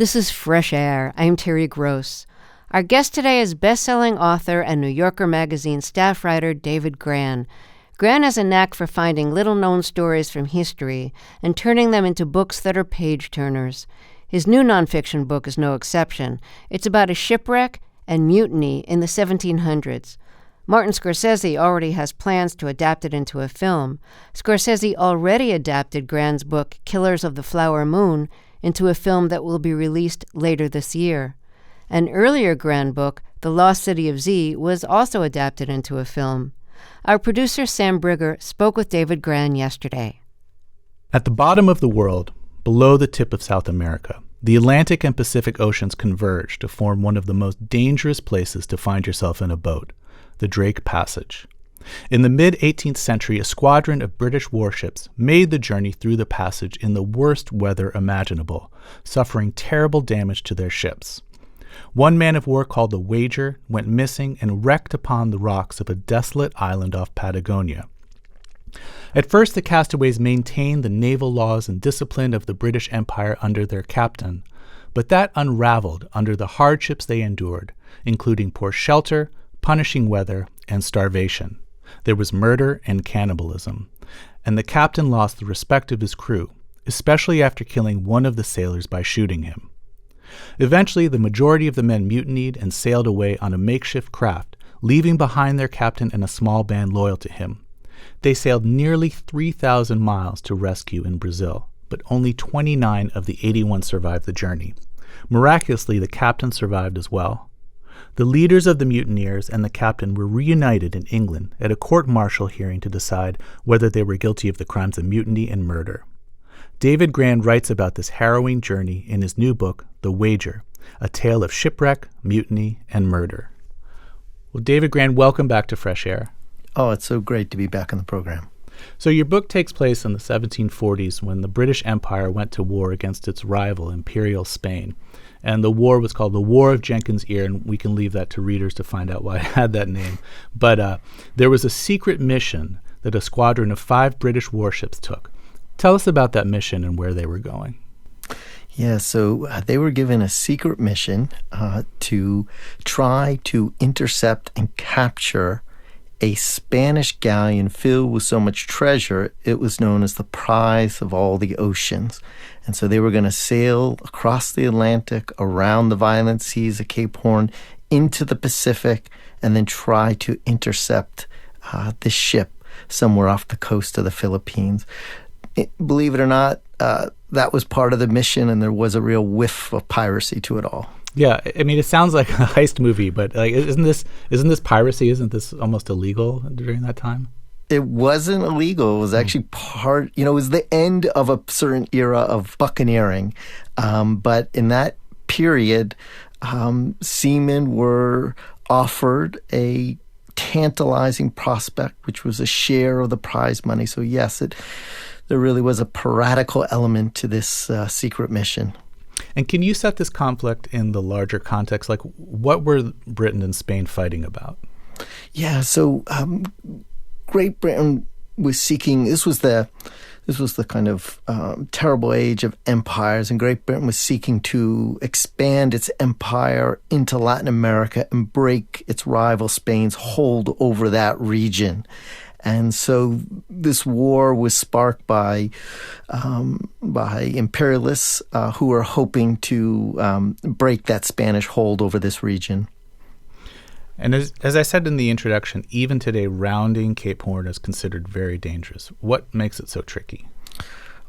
This is Fresh Air. I'm Terry Gross. Our guest today is best-selling author and New Yorker magazine staff writer David Grann. Grann has a knack for finding little-known stories from history and turning them into books that are page-turners. His new nonfiction book is no exception. It's about a shipwreck and mutiny in the 1700s. Martin Scorsese already has plans to adapt it into a film. Scorsese already adapted Grann's book, Killers of the Flower Moon, into a film that will be released later this year. An earlier Grann book, The Lost City of Z, was also adapted into a film. Our producer, Sam Brigger, spoke with David Grann yesterday. At the bottom of the world, below the tip of South America, the Atlantic and Pacific Oceans converge to form one of the most dangerous places to find yourself in a boat, the Drake Passage. In the mid-18th century, a squadron of British warships made the journey through the passage in the worst weather imaginable, suffering terrible damage to their ships. One man of war called the Wager went missing and wrecked upon the rocks of a desolate island off Patagonia. At first, the castaways maintained the naval laws and discipline of the British Empire under their captain, but that unraveled under the hardships they endured, including poor shelter, punishing weather, and starvation. There was murder and cannibalism, and the captain lost the respect of his crew, especially after killing one of the sailors by shooting him. Eventually, the majority of the men mutinied and sailed away on a makeshift craft, leaving behind their captain and a small band loyal to him. They sailed nearly 3,000 miles to rescue in Brazil, but only 29 of the 81 survived the journey. Miraculously, the captain survived as well. The leaders of the mutineers and the captain were reunited in England at a court-martial hearing to decide whether they were guilty of the crimes of mutiny and murder. David Grann writes about this harrowing journey in his new book, The Wager, a tale of shipwreck, mutiny, and murder. Well, David Grann, welcome back to Fresh Air. Oh, it's so great to be back on the program. So your book takes place in the 1740s when the British Empire went to war against its rival, Imperial Spain. And the war was called the War of Jenkins' Ear, and we can leave that to readers to find out why it had that name. But there was a secret mission that a squadron of 5 British warships took. Tell us about that mission and where they were going. Yeah, so they were given a secret mission to try to intercept and capture a Spanish galleon filled with so much treasure, it was known as the prize of all the oceans. And so they were going to sail across the Atlantic, around the violent seas of Cape Horn, into the Pacific, and then try to intercept this ship somewhere off the coast of the Philippines. Believe it or not, that was part of the mission, and there was a real whiff of piracy to it all. Yeah, I mean, it sounds like a heist movie, but like, isn't this piracy? Isn't this almost illegal during that time? It wasn't illegal. It was actually it was the end of a certain era of buccaneering. But in that period, seamen were offered a tantalizing prospect, which was a share of the prize money. So yes, there really was a piratical element to this secret mission. And can you set this conflict in the larger context? Like, what were Britain and Spain fighting about? Yeah, so Great Britain was seeking. This was the kind of terrible age of empires, and Great Britain was seeking to expand its empire into Latin America and break its rival Spain's hold over that region. And so this war was sparked by imperialists who were hoping to break that Spanish hold over this region. And as I said in the introduction, even today, rounding Cape Horn is considered very dangerous. What makes it so tricky?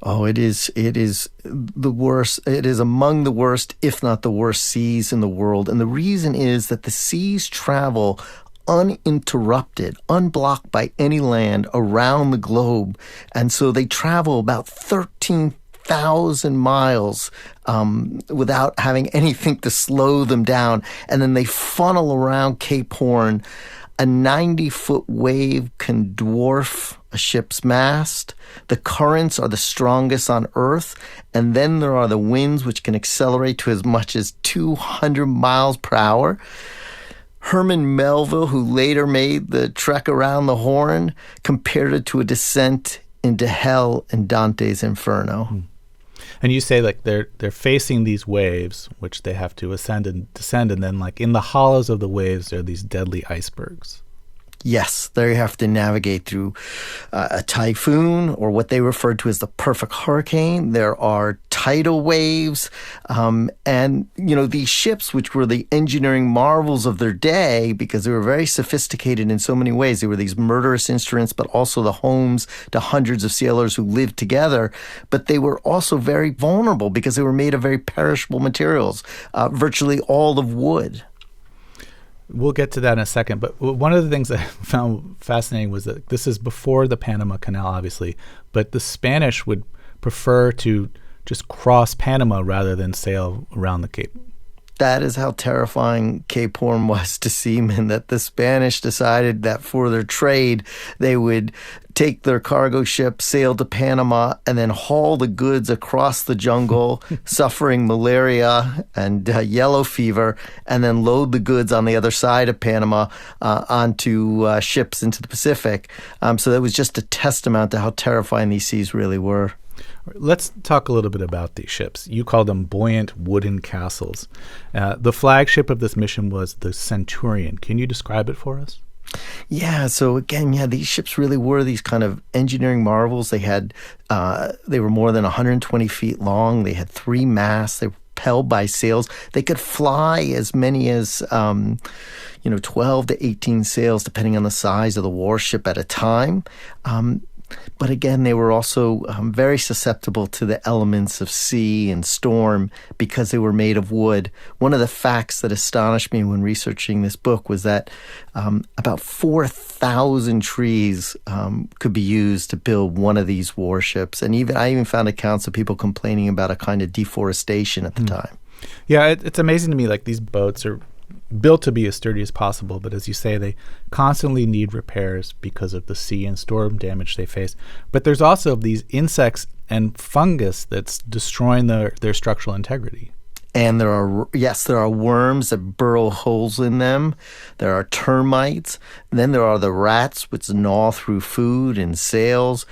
Oh, it is the worst. It is among the worst, if not the worst, seas in the world. And the reason is that the seas travel uninterrupted, unblocked by any land around the globe. And so they travel about 13,000 miles without having anything to slow them down. And then they funnel around Cape Horn. A 90-foot wave can dwarf a ship's mast. The currents are the strongest on Earth. And then there are the winds, which can accelerate to as much as 200 miles per hour. Herman Melville, who later made the trek around the Horn, compared it to a descent into hell in Dante's Inferno. And you say like they're facing these waves, which they have to ascend and descend, and then like in the hollows of the waves, there are these deadly icebergs. Yes, there you have to navigate through a typhoon, or what they referred to as the perfect hurricane. There are tidal waves. And, these ships, which were the engineering marvels of their day, because they were very sophisticated in so many ways. They were these murderous instruments, but also the homes to hundreds of sailors who lived together. But they were also very vulnerable because they were made of very perishable materials, virtually all of wood. We'll get to that in a second. But one of the things I found fascinating was that this is before the Panama Canal, obviously, but the Spanish would prefer to just cross Panama rather than sail around the Cape. That is how terrifying Cape Horn was to seamen, that the Spanish decided that for their trade, they would take their cargo ship, sail to Panama, and then haul the goods across the jungle, suffering malaria and yellow fever, and then load the goods on the other side of Panama onto ships into the Pacific. So that was just a testament to how terrifying these seas really were. Let's talk a little bit about these ships. You call them buoyant wooden castles. The flagship of this mission was the Centurion. Can you describe it for us? Yeah. So again, these ships really were these kind of engineering marvels. They were more than 120 feet long. They had 3 masts. They were propelled by sails. They could fly as many as 12 to 18 sails, depending on the size of the warship at a time. But again, they were also very susceptible to the elements of sea and storm because they were made of wood. One of the facts that astonished me when researching this book was that about 4,000 trees could be used to build one of these warships. And I even found accounts of people complaining about a kind of deforestation at the time. Yeah, it's amazing to me, like these boats are built to be as sturdy as possible, but as you say, they constantly need repairs because of the sea and storm damage they face. But there's also these insects and fungus that's destroying their structural integrity. And there are worms that burrow holes in them. There are termites. Then there are the rats which gnaw through food and sails.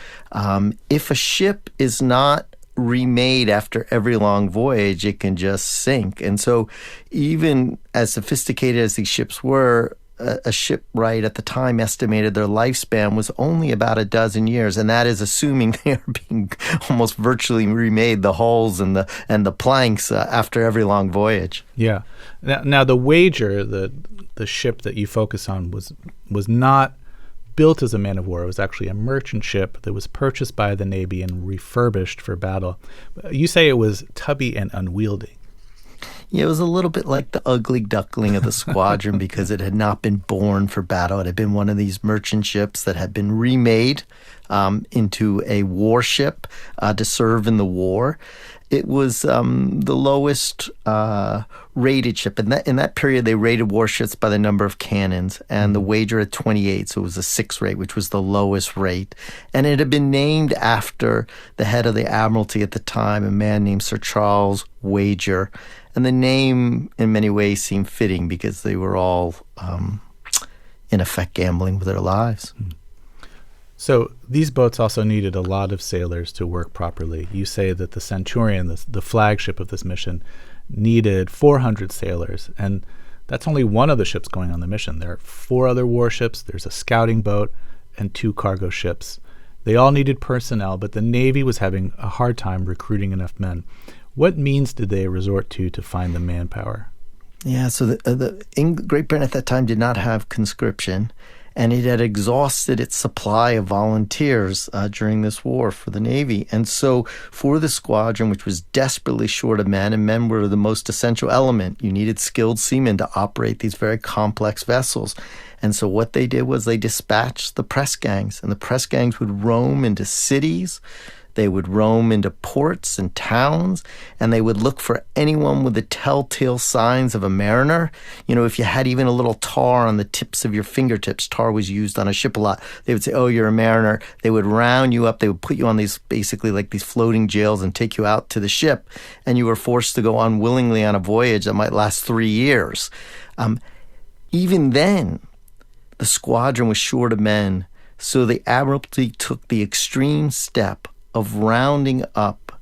If a ship is not remade after every long voyage, it can just sink. And so even as sophisticated as these ships were, a shipwright at the time estimated their lifespan was only about a dozen years, and that is assuming they are being almost virtually remade, the hulls and the planks after every long voyage. Yeah. Now the Wager, the ship that you focus on, was not built as a man of war. It was actually a merchant ship that was purchased by the Navy and refurbished for battle. You say it was tubby and unwieldy. Yeah, it was a little bit like the ugly duckling of the squadron because it had not been born for battle. It had been one of these merchant ships that had been remade into a warship to serve in the war. It was the lowest rated ship. In that period, they rated warships by the number of cannons, and the Wager had 28, so it was a 6 rate, which was the lowest rate. And it had been named after the head of the Admiralty at the time, a man named Sir Charles Wager. And the name, in many ways, seemed fitting because they were all, in effect, gambling with their lives. So these boats also needed a lot of sailors to work properly. You say that the Centurion, the flagship of this mission, needed 400 sailors, and that's only one of the ships going on the mission. There are 4 other warships, there's a scouting boat, and 2 cargo ships. They all needed personnel, but the Navy was having a hard time recruiting enough men. What means did they resort to find the manpower? Yeah, so Great Britain at that time did not have conscription, and it had exhausted its supply of volunteers during this war for the Navy. And so for the squadron, which was desperately short of men, and men were the most essential element, you needed skilled seamen to operate these very complex vessels. And so what they did was they dispatched the press gangs, and the press gangs would roam into cities. They would roam into ports and towns, and they would look for anyone with the telltale signs of a mariner. If you had even a little tar on the tips of your fingertips, tar was used on a ship a lot. They would say, oh, you're a mariner. They would round you up. They would put you on these, basically like these floating jails, and take you out to the ship, and you were forced to go unwillingly on a voyage that might last 3 years. Even then, the squadron was short of men, so the Admiralty took the extreme step of rounding up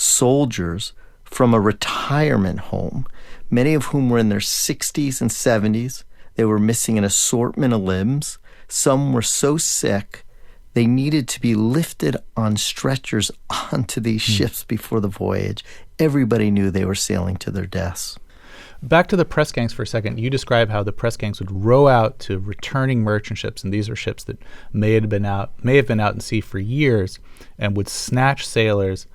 soldiers from a retirement home, many of whom were in their 60s and 70s. They were missing an assortment of limbs. Some were so sick they needed to be lifted on stretchers onto these ships before the voyage. Everybody knew they were sailing to their deaths. Back to the press gangs for a second. You describe how the press gangs would row out to returning merchant ships, and these are ships that may have been out in sea for years, and would snatch sailors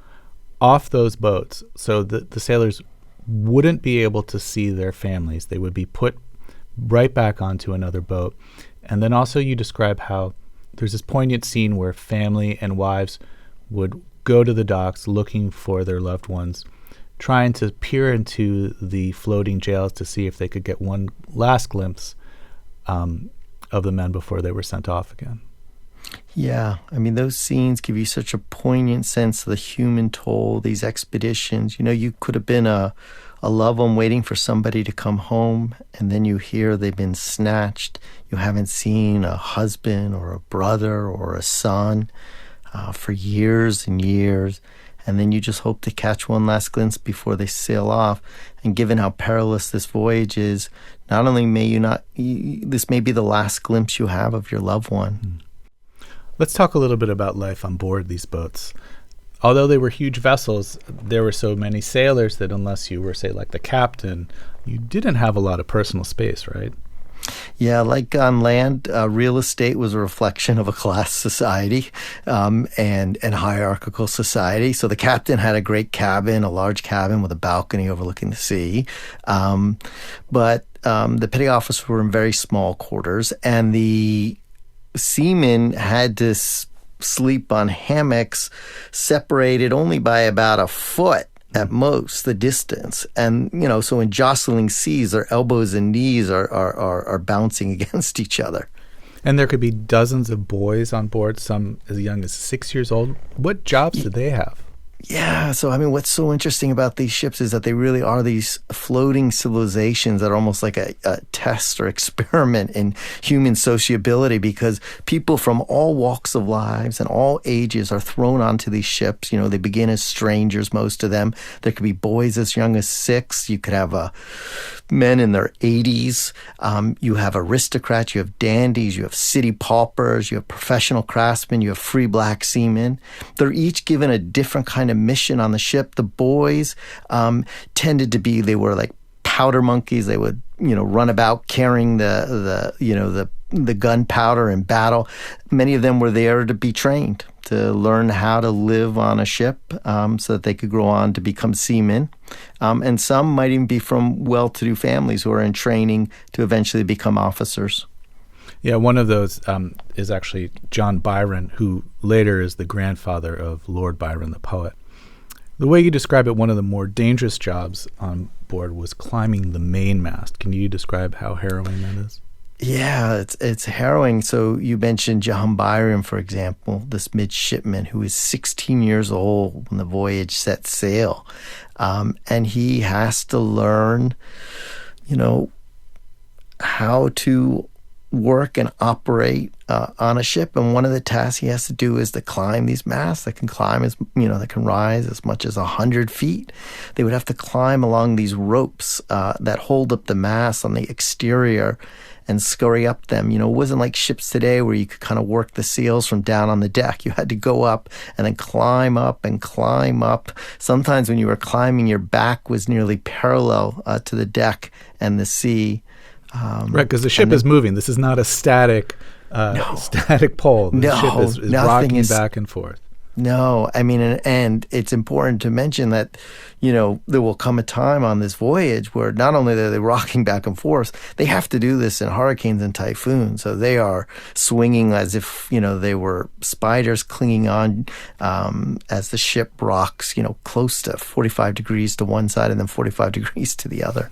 off those boats so that the sailors wouldn't be able to see their families. They would be put right back onto another boat. And then also you describe how there's this poignant scene where family and wives would go to the docks looking for their loved ones, trying to peer into the floating jails to see if they could get one last glimpse of the men before they were sent off again. Yeah, I mean, those scenes give you such a poignant sense of the human toll, these expeditions. You know, you could have been a loved one waiting for somebody to come home, and then you hear they've been snatched. You haven't seen a husband or a brother or a son for years and years. And then you just hope to catch one last glimpse before they sail off. And given how perilous this voyage is, not only this may be the last glimpse you have of your loved one. Let's talk a little bit about life on board these boats. Although they were huge vessels, there were so many sailors that unless you were, say, like the captain, you didn't have a lot of personal space, right? Yeah, like on land, real estate was a reflection of a class society and hierarchical society. So the captain had a great cabin, a large cabin with a balcony overlooking the sea. But the petty officers were in very small quarters, and the seamen had to sleep on hammocks separated only by about a foot at most, the distance. And, you know, so in jostling seas, their elbows and knees are bouncing against each other. And there could be dozens of boys on board, some as young as 6 years old. What jobs did they have? Yeah, so I mean, what's so interesting about these ships is that they really are these floating civilizations that are almost like a test or experiment in human sociability, because people from all walks of lives and all ages are thrown onto these ships. You know, they begin as strangers, most of them. There could be boys as young as 6. You could have men in their 80s. You have aristocrats, you have dandies, you have city paupers, you have professional craftsmen, you have free black seamen. They're each given a different kind of mission on the ship. The boys tended to be, they were like powder monkeys. They would, run about carrying the gunpowder in battle. Many of them were there to be trained, to learn how to live on a ship so that they could grow on to become seamen. And some might even be from well-to-do families who are in training to eventually become officers. Yeah, one of those is actually John Byron, who later is the grandfather of Lord Byron, the poet. The way you describe it, one of the more dangerous jobs on board was climbing the mainmast. Can you describe how harrowing that is? Yeah, it's harrowing. So you mentioned John Byron, for example, this midshipman who is 16 years old when the voyage set sail. And he has to learn, how to work and operate on a ship. And one of the tasks he has to do is to climb these masts that can that can rise as much as 100 feet. They would have to climb along these ropes that hold up the masts on the exterior and scurry up them. It wasn't like ships today where you could kind of work the sails from down on the deck. You had to go up and then climb up and climb up. Sometimes when you were climbing, your back was nearly parallel to the deck and the sea. Right, because the ship is moving. This is not a static pole. The ship is rocking back and forth. No, I mean, and it's important to mention that, there will come a time on this voyage where not only are they rocking back and forth, they have to do this in hurricanes and typhoons. So they are swinging as if, they were spiders clinging on as the ship rocks, close to 45 degrees to one side and then 45 degrees to the other.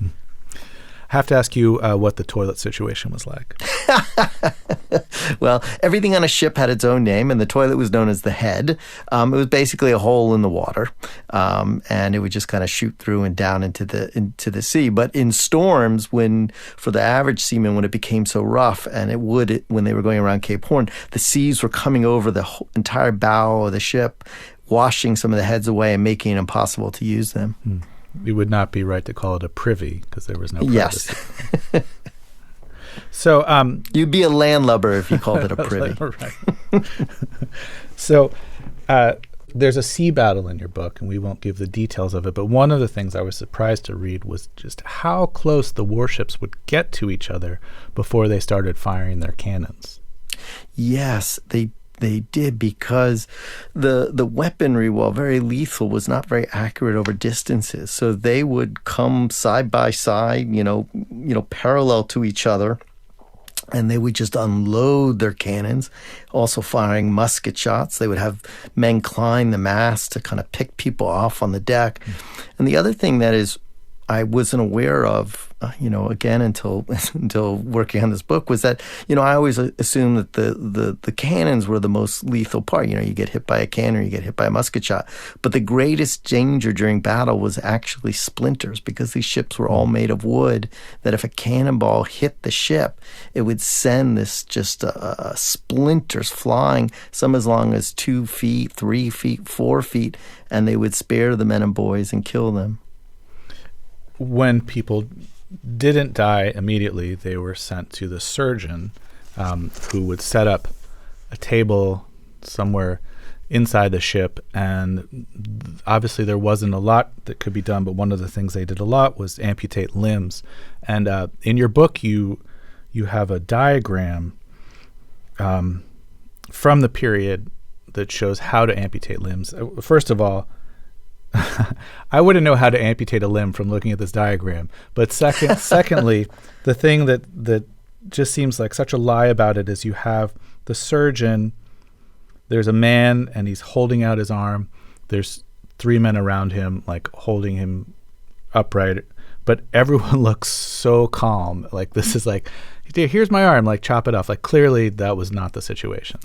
I have to ask you what the toilet situation was like. Well, everything on a ship had its own name, and the toilet was known as the head. It was basically a hole in the water, and it would just kind of shoot through and down into the sea. But in storms, for the average seaman, when it became so rough, and when they were going around Cape Horn, the seas were coming over the entire bow of the ship. washing some of the heads away and making it impossible to use them. It would not be right to call it a privy because there was no privacy. Yes. So you'd be a landlubber if you called it a privy. Right. So there's a sea battle in your book, and we won't give the details of it, but one of the things I was surprised to read was just how close the warships would get to each other before they started firing their cannons. Yes, they did, because the weaponry, while very lethal, was not very accurate over distances. So they would come side by side, parallel to each other, and they would just unload their cannons, also firing musket shots. They would have men climb the mast to kind of pick people off on the deck. And the other thing that is I wasn't aware of, again, until working on this book, was that, I always assumed that the cannons were the most lethal part. You get hit by a cannon, you get hit by a musket shot. But the greatest danger during battle was actually splinters, because these ships were all made of wood, that if a cannonball hit the ship, it would send this just splinters flying, some as long as 2 feet, 3 feet, 4 feet, and they would spare the men and boys and kill them. When people didn't die immediately, they were sent to the surgeon, who would set up a table somewhere inside the ship. And obviously there wasn't a lot that could be done, but one of the things they did a lot was amputate limbs. And in your book, you have a diagram from the period that shows how to amputate limbs. First of all, I wouldn't know how to amputate a limb from looking at this diagram. But secondly, the thing that just seems like such a lie about it is you have the surgeon, there's a man and he's holding out his arm. There's 3 men around him, like holding him upright. But everyone looks so calm. Like, this is like, here's my arm, like, chop it off. Like, clearly that was not the situation.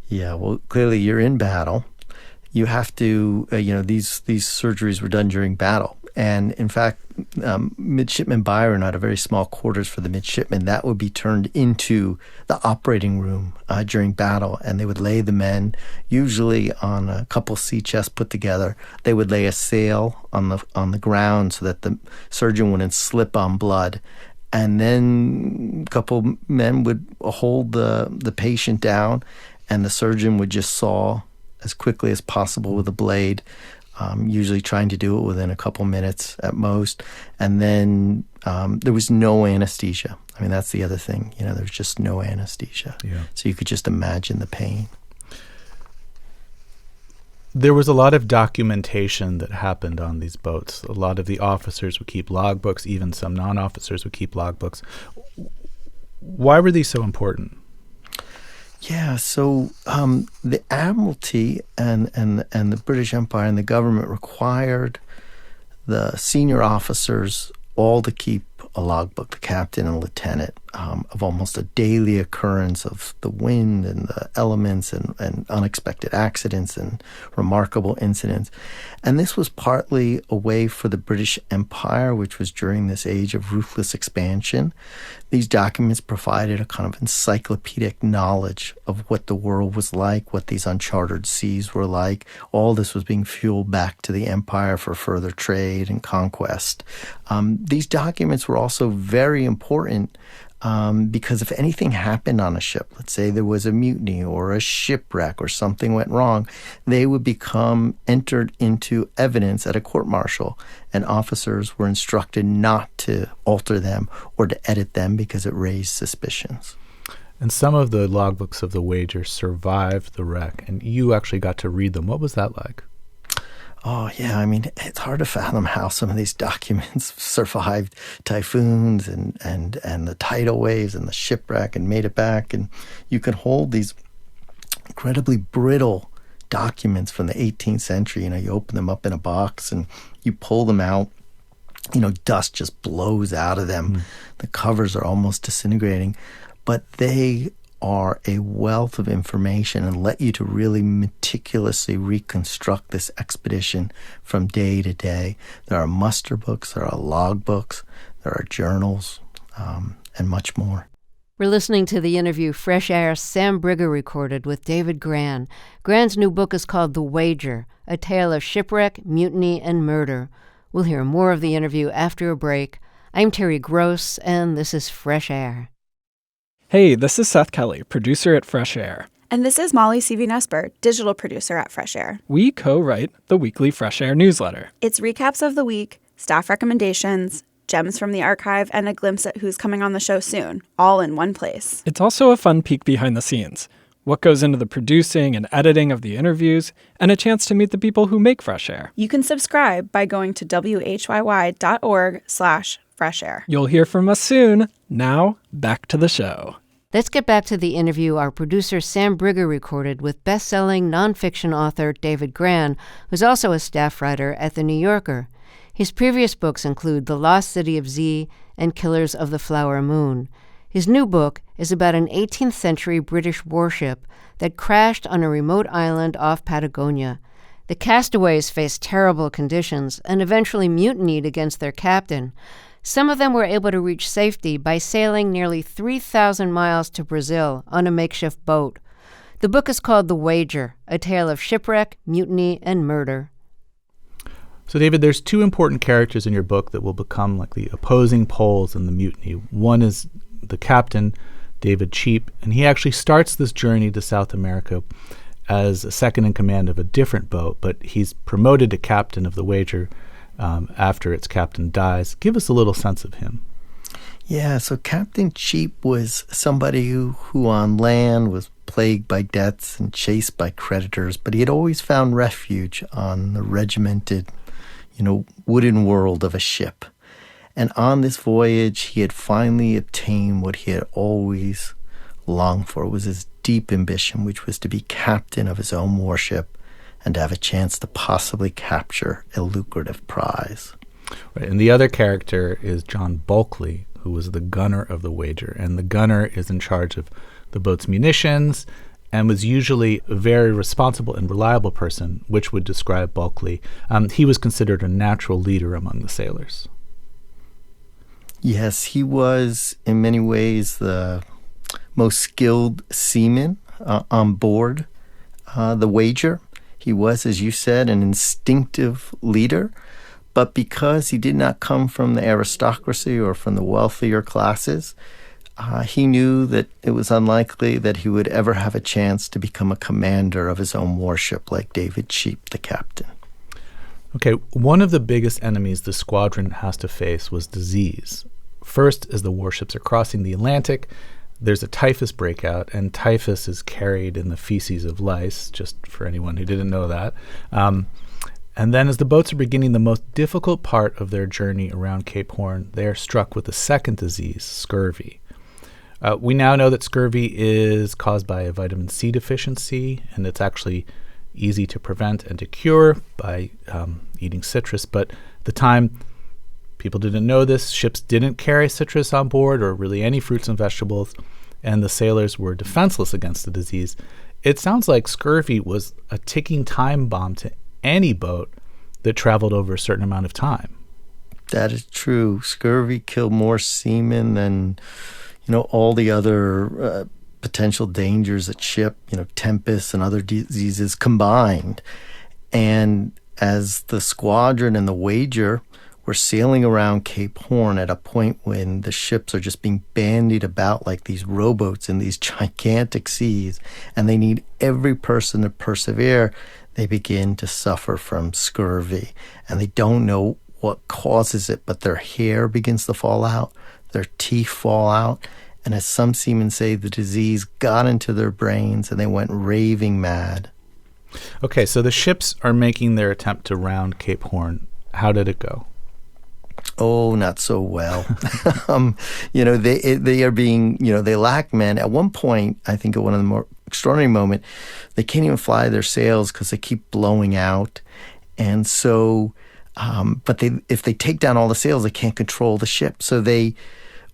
Yeah, well, clearly you're in battle. You have to, these surgeries were done during battle. And in fact, Midshipman Byron had a very small quarters for the midshipmen. That would be turned into the operating room during battle. And they would lay the men, usually on a couple sea chests put together. They would lay a sail on the ground so that the surgeon wouldn't slip on blood. And then a couple men would hold the patient down, and the surgeon would just saw as quickly as possible with a blade, usually trying to do it within a couple minutes at most. And then there was no anesthesia. I mean, that's the other thing. There was just no anesthesia. Yeah. So you could just imagine the pain. There was a lot of documentation that happened on these boats. A lot of the officers would keep logbooks. Even some non-officers would keep logbooks. Why were these so important? Yeah, so the Admiralty and the British Empire and the government required the senior officers all to keep a logbook, the captain and lieutenant, of almost a daily occurrence of the wind and the elements and unexpected accidents and remarkable incidents. And this was partly a way for the British Empire, which was during this age of ruthless expansion. These documents provided a kind of encyclopedic knowledge of what the world was like, what these uncharted seas were like. All this was being fueled back to the empire for further trade and conquest. These documents were also very important because if anything happened on a ship, let's say there was a mutiny or a shipwreck or something went wrong, they would become entered into evidence at a court-martial, and officers were instructed not to alter them or to edit them because it raised suspicions. And some of the logbooks of the Wager survived the wreck, and you actually got to read them. What was that like? Oh, yeah. I mean, it's hard to fathom how some of these documents survived typhoons and the tidal waves and the shipwreck and made it back. And you can hold these incredibly brittle documents from the 18th century. You open them up in a box and you pull them out. Dust just blows out of them. The covers are almost disintegrating. But they are a wealth of information and let you to really meticulously reconstruct this expedition from day to day. There are muster books, there are log books, there are journals, and much more. We're listening to the interview Fresh Air's Sam Brigger recorded with David Grann. Grann's new book is called The Wager, a tale of shipwreck, mutiny, and murder. We'll hear more of the interview after a break. I'm Terry Gross, and this is Fresh Air. Hey, this is Seth Kelly, producer at Fresh Air. And this is Molly C.V.Nesper, digital producer at Fresh Air. We co-write the weekly Fresh Air newsletter. It's recaps of the week, staff recommendations, gems from the archive, and a glimpse at who's coming on the show soon, all in one place. It's also a fun peek behind the scenes, what goes into the producing and editing of the interviews, and a chance to meet the people who make Fresh Air. You can subscribe by going to whyy.org/freshair. You'll hear from us soon. Now, back to the show. Let's get back to the interview our producer Sam Brigger recorded with best-selling nonfiction author David Grann, who's also a staff writer at The New Yorker. His previous books include The Lost City of Z and Killers of the Flower Moon. His new book is about an 18th century British warship that crashed on a remote island off Patagonia. The castaways faced terrible conditions and eventually mutinied against their captain. Some of them were able to reach safety by sailing nearly 3,000 miles to Brazil on a makeshift boat. The book is called The Wager, a tale of shipwreck, mutiny, and murder. So, David, there's two important characters in your book that will become like the opposing poles in the mutiny. One is the captain, David Cheap, and he actually starts this journey to South America as a second in command of a different boat, but he's promoted to captain of the Wager after its captain dies. Give us a little sense of him. Yeah, so Captain Cheap was somebody who on land was plagued by debts and chased by creditors, but he had always found refuge on the regimented, wooden world of a ship. And on this voyage, he had finally obtained what he had always longed for. It was his deep ambition, which was to be captain of his own warship and to have a chance to possibly capture a lucrative prize. Right, and the other character is John Bulkley, who was the gunner of the Wager. And the gunner is in charge of the boat's munitions and was usually a very responsible and reliable person, which would describe Bulkley. He was considered a natural leader among the sailors. Yes, he was in many ways the most skilled seaman on board the Wager. He was, as you said, an instinctive leader, but because he did not come from the aristocracy or from the wealthier classes, he knew that it was unlikely that he would ever have a chance to become a commander of his own warship like David Cheap, the captain. Okay, one of the biggest enemies the squadron has to face was disease. First, as the warships are crossing the Atlantic, there's a typhus breakout, and typhus is carried in the feces of lice, just for anyone who didn't know that. And then as the boats are beginning the most difficult part of their journey around Cape Horn, they are struck with a second disease, scurvy. We now know that scurvy is caused by a vitamin C deficiency, and it's actually easy to prevent and to cure by eating citrus. But at the time, people didn't know this. Ships didn't carry citrus on board or really any fruits and vegetables, and the sailors were defenseless against the disease. It sounds like scurvy was a ticking time bomb to any boat that traveled over a certain amount of time. That is true. Scurvy killed more seamen than, all the other potential dangers at ship, tempests and other diseases combined. And as the squadron and the Wager were sailing around Cape Horn at a point when the ships are just being bandied about like these rowboats in these gigantic seas, and they need every person to persevere, they begin to suffer from scurvy. And they don't know what causes it, but their hair begins to fall out, their teeth fall out, and as some seamen say, the disease got into their brains and they went raving mad. Okay, so the ships are making their attempt to round Cape Horn. How did it go? Oh, not so well. They are being, they lack men. At one point, I think at one of the more extraordinary moments, they can't even fly their sails because they keep blowing out. And so, if they take down all the sails, they can't control the ship. So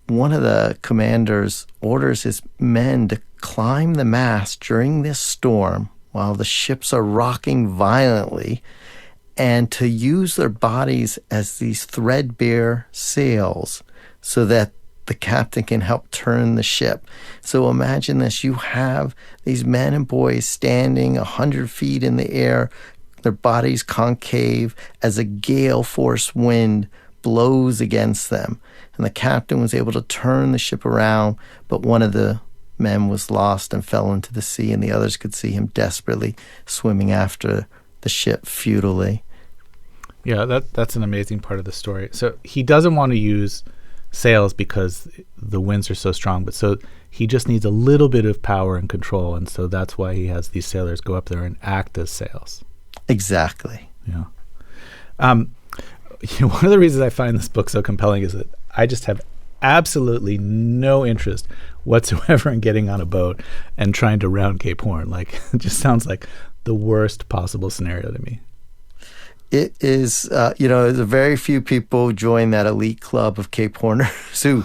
one of the commanders orders his men to climb the mast during this storm while the ships are rocking violently, and to use their bodies as these threadbare sails so that the captain can help turn the ship. So imagine this. You have these men and boys standing 100 feet in the air, their bodies concave as a gale force wind blows against them. And the captain was able to turn the ship around, but one of the men was lost and fell into the sea, and the others could see him desperately swimming after the ship futilely. Yeah, that's an amazing part of the story. So he doesn't want to use sails because the winds are so strong, but so he just needs a little bit of power and control, and so that's why he has these sailors go up there and act as sails. Exactly. Yeah. One of the reasons I find this book so compelling is that I just have absolutely no interest whatsoever in getting on a boat and trying to round Cape Horn. Like, it just sounds like the worst possible scenario to me. It is, there's a very few people join that elite club of Cape Horners who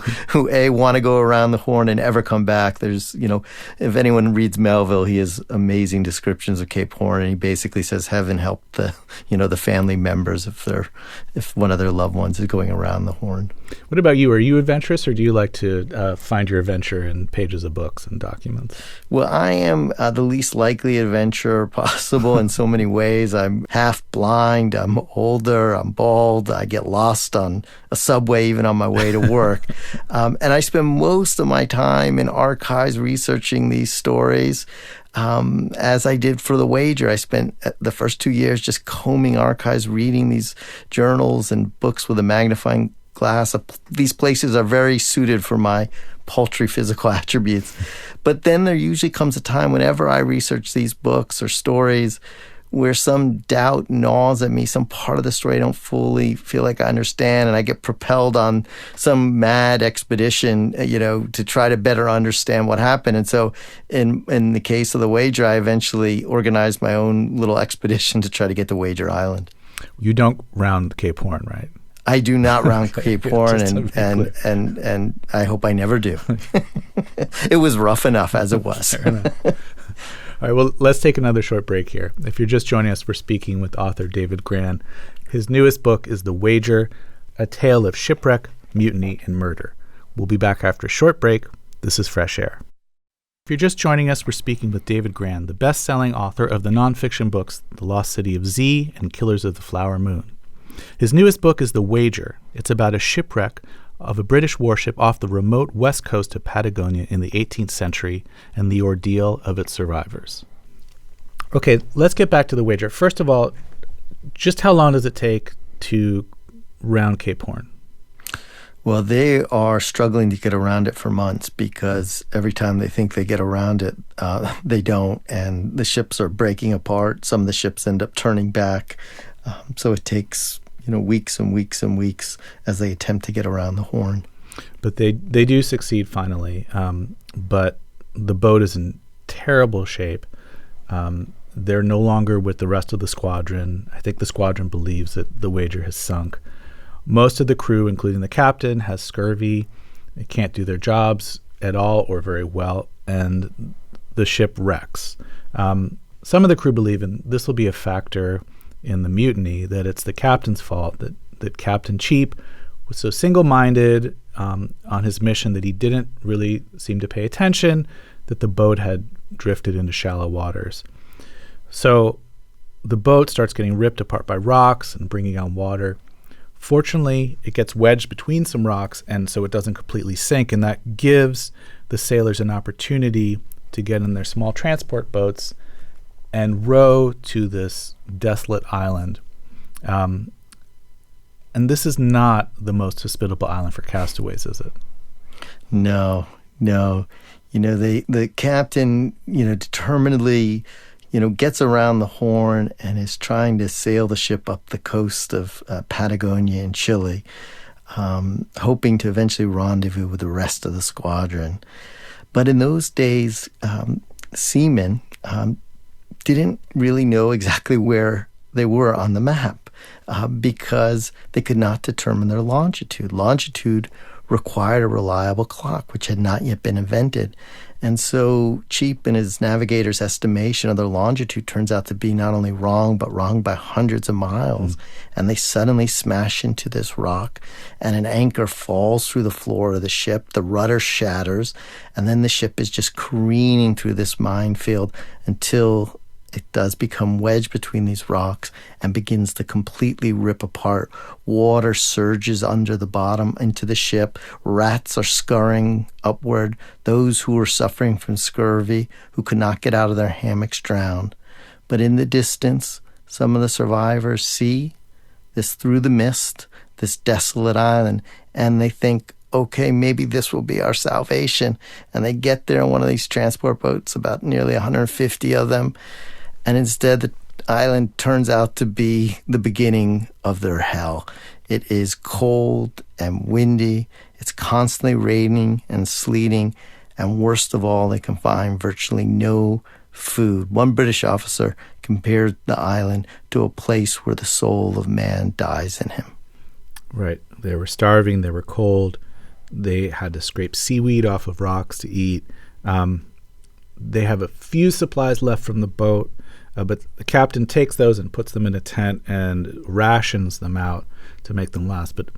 want to go around the Horn and ever come back. There's, if anyone reads Melville, he has amazing descriptions of Cape Horn, and he basically says heaven help the family members if one of their loved ones is going around the Horn. What about you? Are you adventurous, or do you like to find your adventure in pages of books and documents? Well, I am the least likely adventurer possible in so many ways. I'm half blind. I'm older, I'm bald, I get lost on a subway even on my way to work. And I spend most of my time in archives researching these stories. As I did for The Wager, I spent the first 2 years just combing archives, reading these journals and books with a magnifying glass. These places are very suited for my paltry physical attributes. But then there usually comes a time whenever I research these books or stories where some doubt gnaws at me, some part of the story I don't fully feel like I understand, and I get propelled on some mad expedition, to try to better understand what happened. And so in the case of The Wager, I eventually organized my own little expedition to try to get to Wager Island. You don't round Cape Horn, right? I do not round Cape Horn, and I hope I never do. It was rough enough as it was. Fair enough. All right, well, let's take another short break here. If you're just joining us, we're speaking with author David Grann. His newest book is The Wager, a tale of shipwreck, mutiny, and murder. We'll be back after a short break. This is Fresh Air. If you're just joining us, we're speaking with David Grann, the best-selling author of the nonfiction books The Lost City of Z and Killers of the Flower Moon. His newest book is The Wager. It's about a shipwreck of a British warship off the remote west coast of Patagonia in the 18th century and the ordeal of its survivors. Okay, let's get back to The Wager. First of all, just how long does it take to round Cape Horn? Well, they are struggling to get around it for months because every time they think they get around it, they don't, and the ships are breaking apart. Some of the ships end up turning back. So it takes weeks and weeks and weeks as they attempt to get around the Horn. But they do succeed finally. But the boat is in terrible shape. They're no longer with the rest of the squadron. I think the squadron believes that The Wager has sunk. Most of the crew, including the captain, has scurvy. They can't do their jobs at all or very well, and the ship wrecks. Some of the crew believe, and this will be a factor in the mutiny, that it's the captain's fault, that Captain Cheap was so single-minded on his mission that he didn't really seem to pay attention, that the boat had drifted into shallow waters. So the boat starts getting ripped apart by rocks and bringing on water. Fortunately, it gets wedged between some rocks, and so it doesn't completely sink, and that gives the sailors an opportunity to get in their small transport boats and row to this desolate island. And this is not the most hospitable island for castaways, is it? No. The captain, determinedly, gets around the Horn and is trying to sail the ship up the coast of Patagonia in Chile, hoping to eventually rendezvous with the rest of the squadron. But in those days, seamen didn't really know exactly where they were on the map because they could not determine their longitude. Longitude required a reliable clock, which had not yet been invented. And so Cheap, in his navigator's estimation of their longitude, turns out to be not only wrong, but wrong by hundreds of miles. And they suddenly smash into this rock, and an anchor falls through the floor of the ship. The rudder shatters, and then the ship is just careening through this minefield until it does become wedged between these rocks and begins to completely rip apart. Water surges under the bottom into the ship. Rats are scurrying upward. Those who were suffering from scurvy, who could not get out of their hammocks, drowned. But in the distance, some of the survivors see this through the mist, this desolate island, and they think, okay, maybe this will be our salvation. And they get there on one of these transport boats, about nearly 150 of them. And instead, the island turns out to be the beginning of their hell. It is cold and windy. It's constantly raining and sleeting. And worst of all, they can find virtually no food. One British officer compared the island to a place where the soul of man dies in him. Right. They were starving. They were cold. They had to scrape seaweed off of rocks to eat. They have a few supplies left from the boat. But the captain takes those and puts them in a tent and rations them out to make them last. But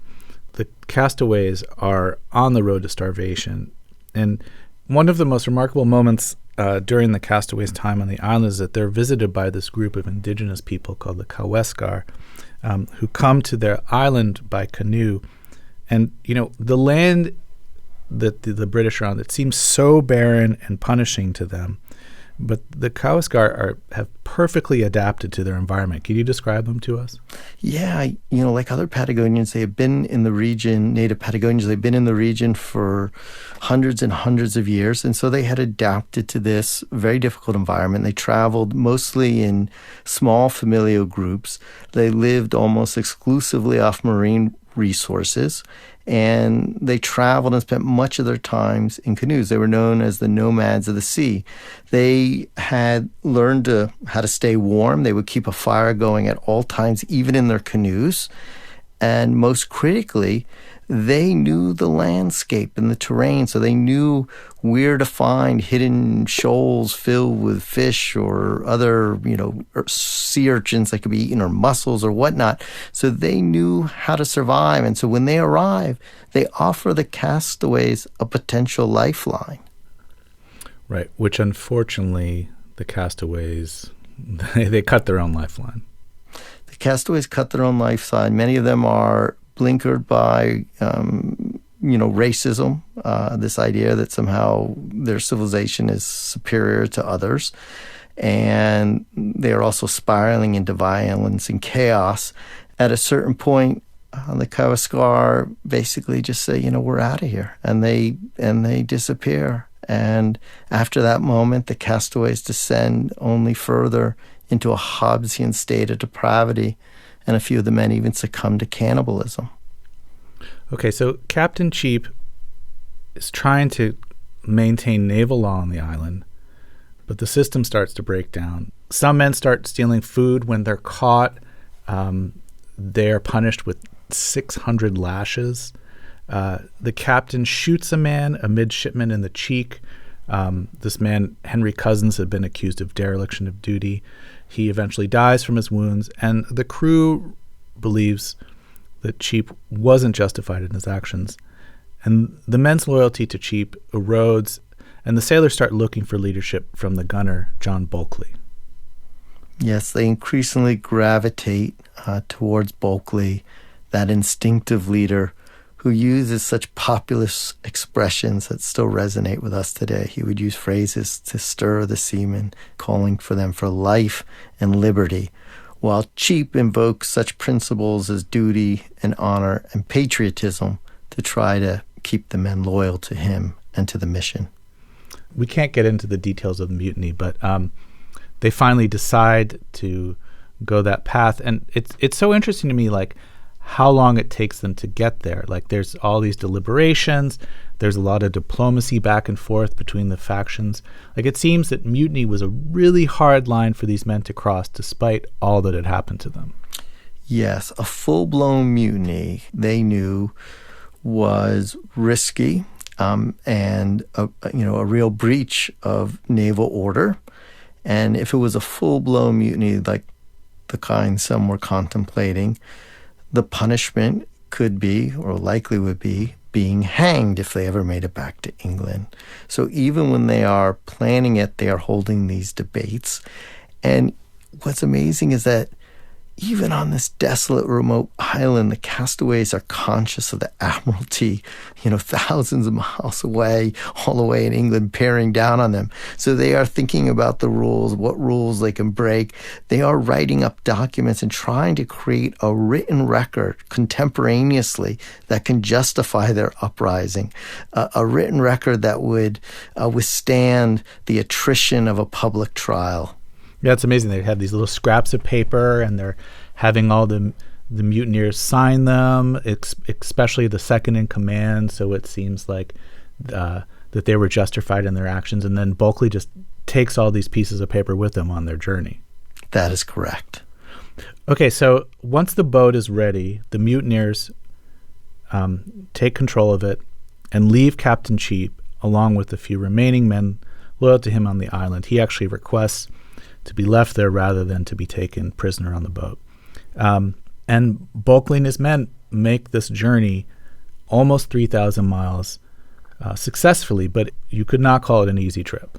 the castaways are on the road to starvation. And one of the most remarkable moments during the castaways' time on the island is that they're visited by this group of indigenous people called the Kaweskar, who come to their island by canoe. And, the land that the British are on, that seems so barren and punishing to them. But the Kaweskar have perfectly adapted to their environment. Can you describe them to us? Yeah, like other Patagonians, they have been in the region, native Patagonians, they've been in the region for hundreds and hundreds of years. And so they had adapted to this very difficult environment. They traveled mostly in small familial groups. They lived almost exclusively off marine resources, and they traveled and spent much of their times in canoes. They were known as the nomads of the sea. They had learned how to stay warm. They would keep a fire going at all times, even in their canoes. And most critically, they knew the landscape and the terrain, so they knew where to find hidden shoals filled with fish or other, sea urchins that could be eaten, or mussels or whatnot. So they knew how to survive. And so when they arrive, they offer the castaways a potential lifeline. Right, which unfortunately the castaways, they cut their own lifeline. The castaways cut their own lifeline. Many of them are blinkered by, racism, this idea that somehow their civilization is superior to others. And they are also spiraling into violence and chaos. At a certain point, the Kaweskar basically just say, we're out of here. And they disappear. And after that moment, the castaways descend only further into a Hobbesian state of depravity. And a few of the men even succumb to cannibalism. Okay, so Captain Cheap is trying to maintain naval law on the island, but the system starts to break down. Some men start stealing food. When they're caught, they're punished with 600 lashes. The captain shoots a man, a midshipman, in the cheek. This man, Henry Cousins, had been accused of dereliction of duty. He eventually dies from his wounds, and the crew believes that Cheap wasn't justified in his actions. And the men's loyalty to Cheap erodes, and the sailors start looking for leadership from the gunner, John Bulkley. Yes, they increasingly gravitate towards Bulkley, that instinctive leader who uses such populist expressions that still resonate with us today. He would use phrases to stir the seamen, calling for them for life and liberty, while Cheap invokes such principles as duty and honor and patriotism to try to keep the men loyal to him and to the mission. We can't get into the details of the mutiny, but they finally decide to go that path. And it's so interesting to me, like, how long it takes them to get there. Like, there's all these deliberations. There's a lot of diplomacy back and forth between the factions. Like, it seems that mutiny was a really hard line for these men to cross despite all that had happened to them. Yes, a full-blown mutiny, they knew, was risky. and a real breach of naval order. And if it was a full-blown mutiny like the kind some were contemplating, the punishment could be, or likely would be, being hanged if they ever made it back to England. So even when they are planning it, they are holding these debates. And what's amazing is that even on this desolate, remote island, the castaways are conscious of the Admiralty, thousands of miles away, all the way in England, bearing down on them. So they are thinking about the rules, what rules they can break. They are writing up documents and trying to create a written record contemporaneously that can justify their uprising, a written record that would withstand the attrition of a public trial. Yeah, it's amazing. They have these little scraps of paper, and they're having all the mutineers sign them, especially the second in command. So it seems like that they were justified in their actions. And then Bulkeley just takes all these pieces of paper with him on their journey. That is correct. Okay, so once the boat is ready, the mutineers take control of it and leave Captain Cheap along with the few remaining men loyal to him on the island. He actually requests to be left there rather than to be taken prisoner on the boat. And Bulkeley and his men make this journey almost 3,000 miles successfully, but you could not call it an easy trip.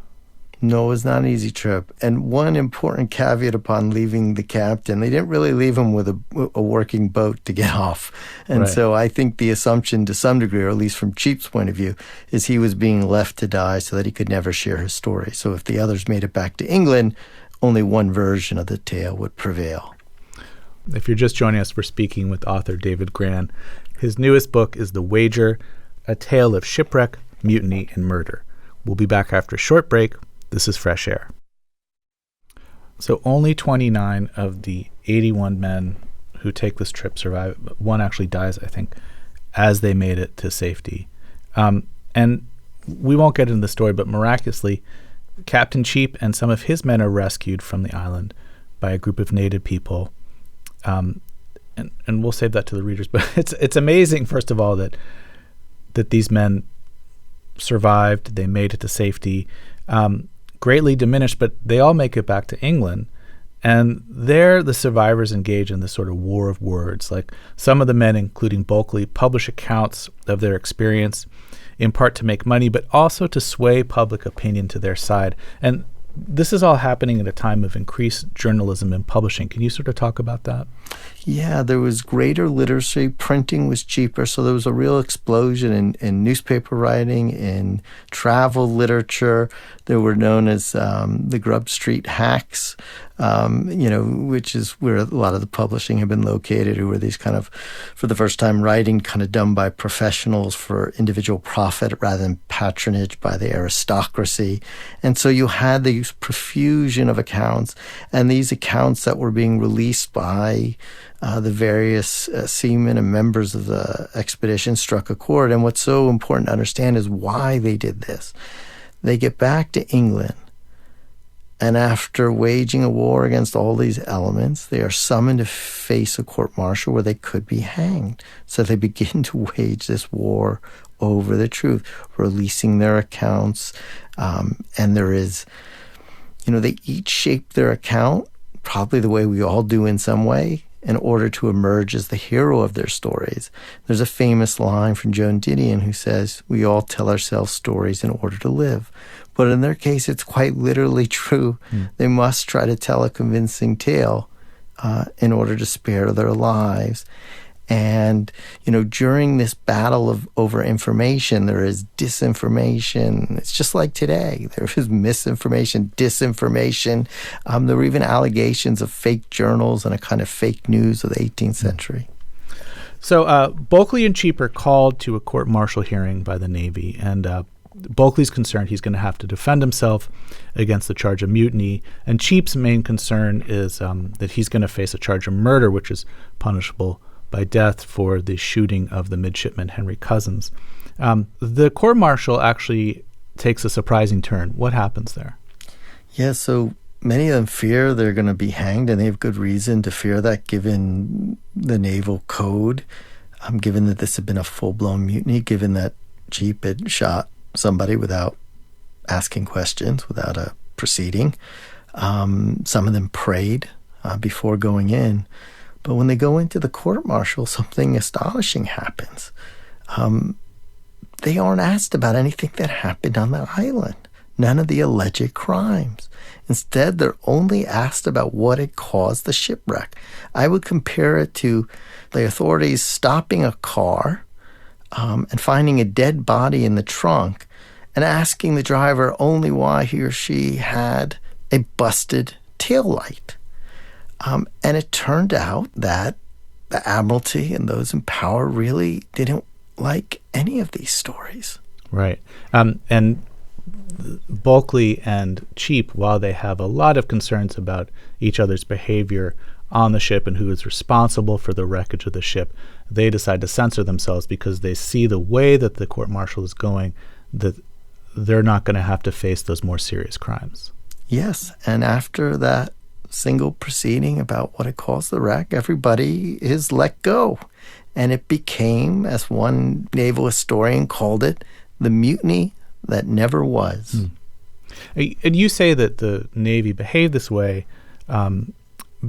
No, it was not an easy trip. And one important caveat upon leaving the captain, they didn't really leave him with a working boat to get off. And so I think the assumption to some degree, or at least from Cheap's point of view, is he was being left to die so that he could never share his story. So if the others made it back to England, only one version of the tale would prevail. If you're just joining us, we're speaking with author David Grann. His newest book is The Wager, a tale of shipwreck, mutiny, and murder. We'll be back after a short break. This is Fresh Air. So only 29 of the 81 men who take this trip survive. One actually dies, I think, as they made it to safety. And we won't get into the story, but miraculously, Captain Cheap and some of his men are rescued from the island by a group of native people. And we'll save that to the readers. But it's amazing, first of all, that these men survived. They made it to safety. Greatly diminished, but they all make it back to England. And there the survivors engage in this sort of war of words. Like some of the men, including Bulkeley, publish accounts of their experience, in part to make money, but also to sway public opinion to their side. And this is all happening at a time of increased journalism and publishing. Can you sort of talk about that? Yeah, there was greater literacy. Printing was cheaper, so there was a real explosion in newspaper writing, in travel literature. They were known as the Grub Street hacks, which is where a lot of the publishing had been located, who were these kind of, for the first time, writing kind of done by professionals for individual profit rather than patronage by the aristocracy. And so you had these profusion of accounts, and these accounts that were being released by the various seamen and members of the expedition struck a chord. And what's so important to understand is why they did this. They get back to England, and after waging a war against all these elements, they are summoned to face a court-martial where they could be hanged. So they begin to wage this war over the truth, releasing their accounts. And there is, they each shape their account, probably the way we all do in some way, in order to emerge as the hero of their stories. There's a famous line from Joan Didion who says, "We all tell ourselves stories in order to live." But in their case, it's quite literally true. They must try to tell a convincing tale in order to spare their lives. And, during this battle over information, there is disinformation. It's just like today. There is misinformation, disinformation. There were even allegations of fake journals and a kind of fake news of the 18th century. So Bulkeley and Cheap are called to a court-martial hearing by the Navy, and Bulkeley's concerned he's going to have to defend himself against the charge of mutiny, and Cheap's main concern is that he's going to face a charge of murder, which is punishable by death for the shooting of the midshipman Henry Cousins. The court-martial actually takes a surprising turn. What happens there? Yeah, so many of them fear they're going to be hanged, and they have good reason to fear that given the naval code, given that this had been a full-blown mutiny, given that jeep had shot somebody without asking questions, without a proceeding. Some of them prayed before going in. But when they go into the court-martial, something astonishing happens. They aren't asked about anything that happened on the island, none of the alleged crimes. Instead, they're only asked about what had caused the shipwreck. I would compare it to the authorities stopping a car and finding a dead body in the trunk and asking the driver only why he or she had a busted taillight. And it turned out that the Admiralty and those in power really didn't like any of these stories. Right. And Bulkley and Cheap, while they have a lot of concerns about each other's behavior on the ship and who is responsible for the wreckage of the ship, they decide to censor themselves because they see the way that the court-martial is going, that they're not going to have to face those more serious crimes. Yes, and after that single proceeding about what had caused the wreck, everybody is let go. And it became, as one naval historian called it, the mutiny that never was. And you say that the Navy behaved this way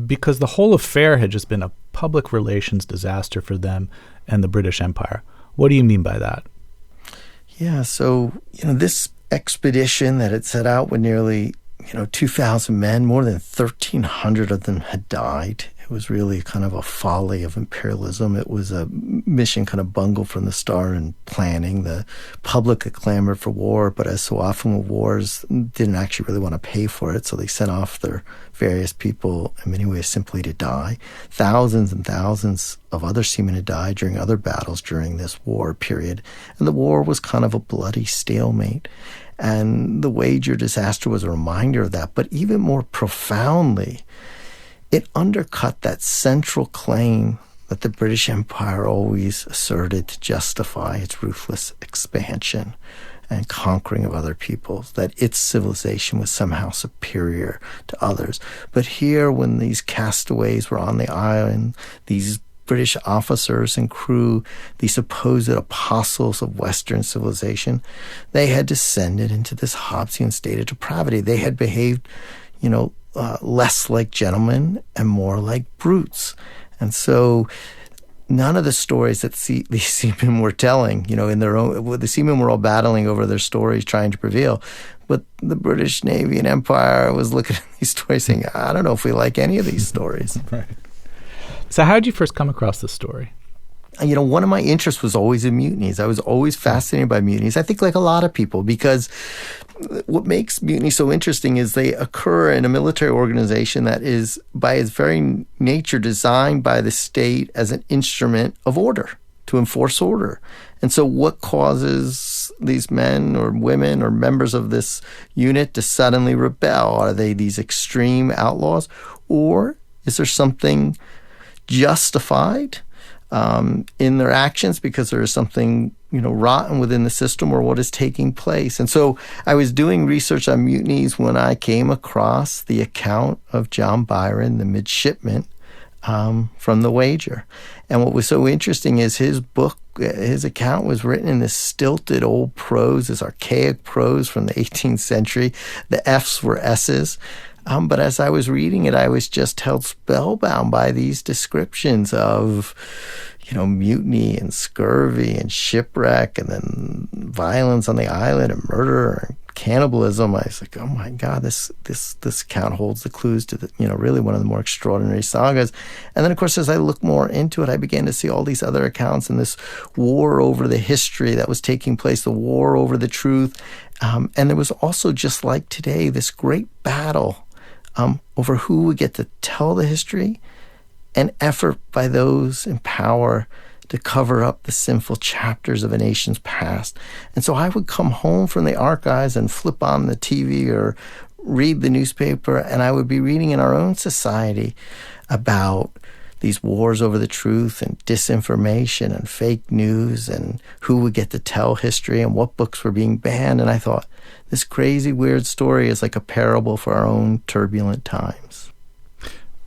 because the whole affair had just been a public relations disaster for them and the British Empire. What do you mean by that? Yeah, so, this expedition that had set out with nearly 2,000 men, more than 1,300 of them had died. It was really kind of a folly of imperialism. It was a mission kind of bungled from the start in planning. The public had clamored for war, but as so often with wars, didn't actually really want to pay for it, so they sent off their various people, in many ways, simply to die. Thousands and thousands of other seamen had died during other battles during this war period, and the war was kind of a bloody stalemate. And the Wager disaster was a reminder of that, but even more profoundly, it undercut that central claim that the British Empire always asserted to justify its ruthless expansion and conquering of other peoples, that its civilization was somehow superior to others. But here, when these castaways were on the island, these British officers and crew, the supposed apostles of Western civilization, they had descended into this Hobbesian state of depravity. They had behaved, less like gentlemen and more like brutes. And so none of the stories that these seamen were telling, in their own, the seamen were all battling over their stories, trying to prevail. But the British Navy and Empire was looking at these stories saying, I don't know if we like any of these stories. Right. So how did you first come across this story? One of my interests was always in mutinies. I was always fascinated by mutinies. I think like a lot of people, because what makes mutiny so interesting is they occur in a military organization that is, by its very nature, designed by the state as an instrument of order, to enforce order. And so what causes these men or women or members of this unit to suddenly rebel? Are they these extreme outlaws? Or is there something justified in their actions because there is something, rotten within the system, or what is taking place? And so I was doing research on mutinies when I came across the account of John Byron, the midshipman, from the Wager. And what was so interesting is his account was written in this stilted old prose, this archaic prose from the 18th century. The F's were S's. But as I was reading it, I was just held spellbound by these descriptions of, mutiny and scurvy and shipwreck and then violence on the island and murder and cannibalism. I was like, oh my God, this account holds the clues to really one of the more extraordinary sagas. And then, of course, as I looked more into it, I began to see all these other accounts and this war over the history that was taking place, the war over the truth. And there was also, just like today, this great battle over who would get to tell the history, an effort by those in power to cover up the sinful chapters of a nation's past. And so I would come home from the archives and flip on the TV or read the newspaper, and I would be reading in our own society about these wars over the truth and disinformation and fake news and who would get to tell history and what books were being banned. And I thought, this crazy, weird story is like a parable for our own turbulent times.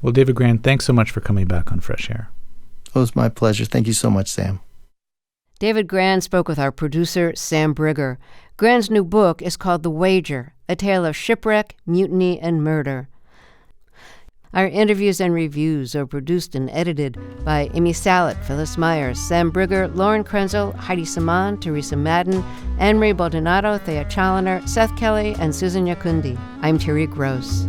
Well, David Grann, thanks so much for coming back on Fresh Air. It was my pleasure. Thank you so much, Sam. David Grann spoke with our producer, Sam Brigger. Grann's new book is called The Wager, a tale of shipwreck, mutiny, and murder. Our interviews and reviews are produced and edited by Amy Salet, Phyllis Myers, Sam Brigger, Lauren Krenzel, Heidi Saman, Teresa Madden, Anne-Marie Baldonado, Thea Challoner, Seth Kelly, and Susan Yakundi. I'm Terry Gross.